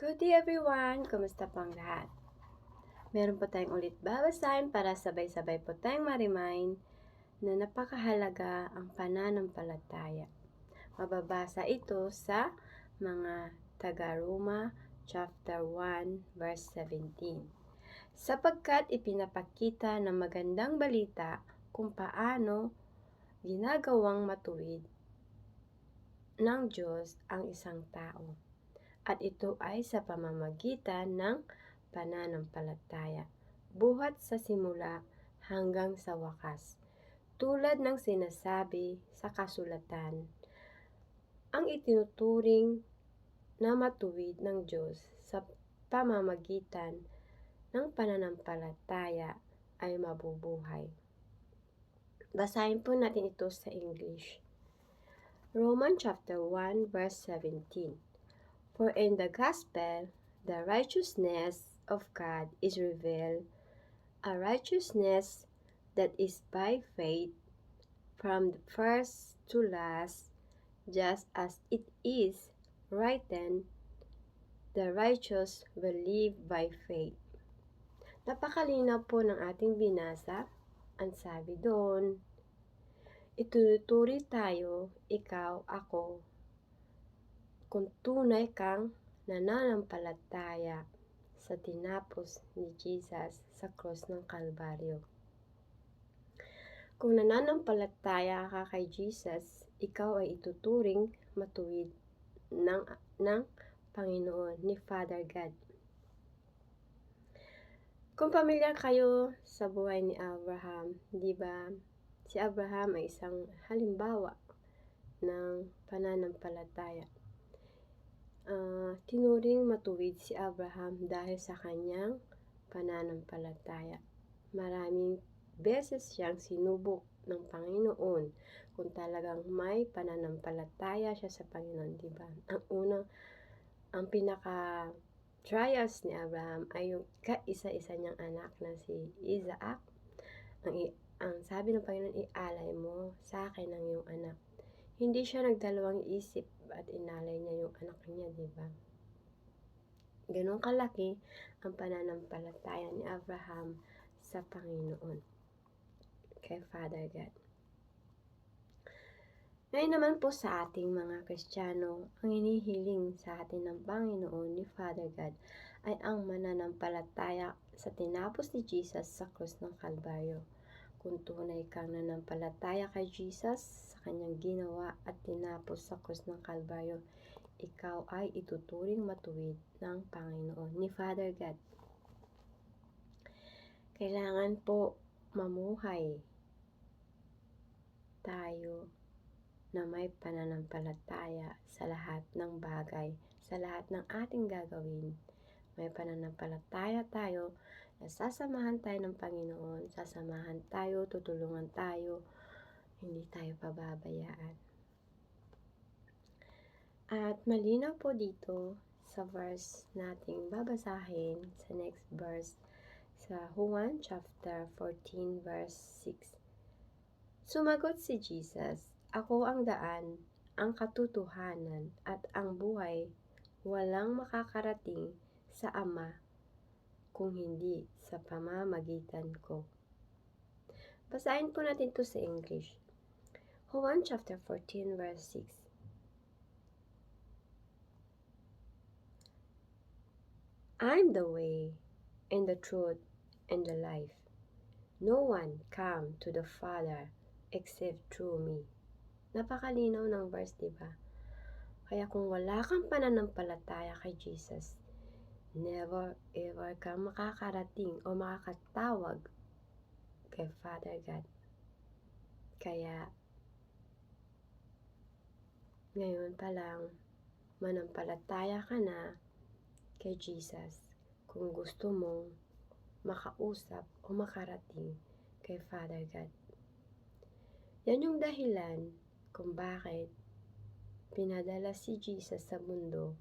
Good day everyone! Kumusta po ang lahat? Meron po tayong ulit babasahin para sabay-sabay po tayong ma-remind na napakahalaga ang pananampalataya. Mababasa ito sa mga taga-Roma chapter 1 verse 17. Sapagkat ipinapakita ng magandang balita kung paano ginagawang matuwid ng Diyos ang isang tao. At ito ay sa pamamagitan ng pananampalataya, buhat sa simula hanggang sa wakas. Tulad ng sinasabi sa kasulatan, ang itinuturing na matuwid ng Diyos sa pamamagitan ng pananampalataya ay mabubuhay. Basahin po natin ito sa English. Romans chapter 1 verse 17. For in the gospel, the righteousness of God is revealed, a righteousness that is by faith from the first to last, just as it is written, the righteous will live by faith. Napakalinaw po ng ating binasa. Ang sabi doon, itunuturi tayo, ikaw, ako, kung tunay kang nananampalataya sa tinapos ni Jesus sa cross ng Kalbaryo. Kung nananampalataya ka kay Jesus, ikaw ay ituturing matuwid ng Panginoon ni Father God. Kung pamilyar kayo sa buhay ni Abraham, di ba? Si Abraham ay isang halimbawa ng pananampalataya. Tinuring matuwid si Abraham dahil sa kanyang pananampalataya. Maraming beses siyang sinubok ng Panginoon kung talagang may pananampalataya siya sa Panginoon, di ba? Ang pinaka trials ni Abraham ay yung kaisa-isa niyang anak na si Isaac. Ang sabi ng Panginoon, ialay mo sa akin ang iyong anak. Hindi siya nagdalawang isip at inalay niya yung anak niya, di ba? Ganun kalaki ang pananampalataya ni Abraham sa Panginoon, kay Father God. Ngayon naman po sa ating mga Kristiyano, ang hinihiling sa atin ng Panginoon ni Father God ay ang mananampalataya sa tinapos ni Jesus sa krus ng Kalbaryo. Kung tunay kang nanampalataya kay Jesus sa kanyang ginawa at tinapos sa krus ng Kalbaryo, ikaw ay ituturing matuwid ng Panginoon ni Father God. Kailangan po mamuhay tayo na may pananampalataya sa lahat ng bagay, sa lahat ng ating gagawin. May pananampalataya tayo na sasamahan tayo ng Panginoon, sasamahan tayo, tutulungan tayo, hindi tayo pababayaan. At malinaw po dito sa verse nating babasahin, sa next verse, sa Juan chapter 14 verse 6. Sumagot si Jesus, ako ang daan, ang katotohanan, at ang buhay. Walang makakarating sa Ama kung hindi sa pamamagitan ko. Basahin po natin to sa English. Juan chapter 14 verse 6. I'm the way, and the truth, and the life. No one come to the Father except through me. Napakalinaw ng verse, diba? Kaya kung wala kang pananampalataya kay Jesus, never ever kang makakarating o makakatawag kay Father God. Kaya ngayon pa lang, manampalataya ka na kay Jesus kung gusto mong makausap o makarating kay Father God. Yan yung dahilan kung bakit pinadala si Jesus sa mundo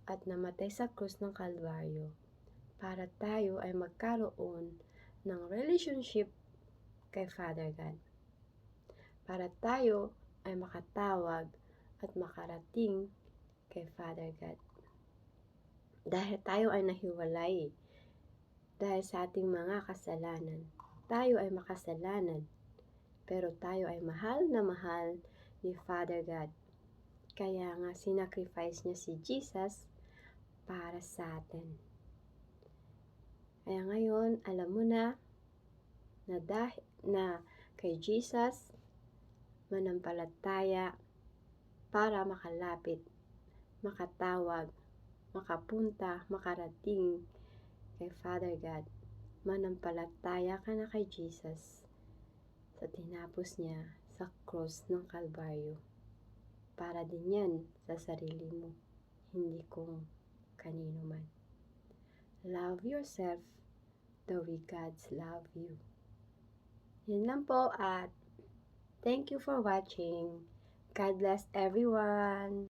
at namatay sa krus ng Kalbaryo para tayo ay magkaroon ng relationship kay Father God. Para tayo ay makatawag at makarating kay Father God. Dahil tayo ay nahiwalay dahil sa ating mga kasalanan. Tayo ay makasalanan, pero tayo ay mahal na mahal ni Father God. Kaya nga sinacrifice niya si Jesus para sa atin. Kaya ngayon, alam mo na dahil na kay Jesus manampalataya para makalapit, makatawag, makapunta, makarating kay Father God. Manampalataya ka na kay Jesus sa tinapos niya sa cross ng Kalbaryo. Para din yan sa sarili mo, hindi kung kanino man. Love yourself the way God's love you. Yun lang po at thank you for watching. God bless everyone.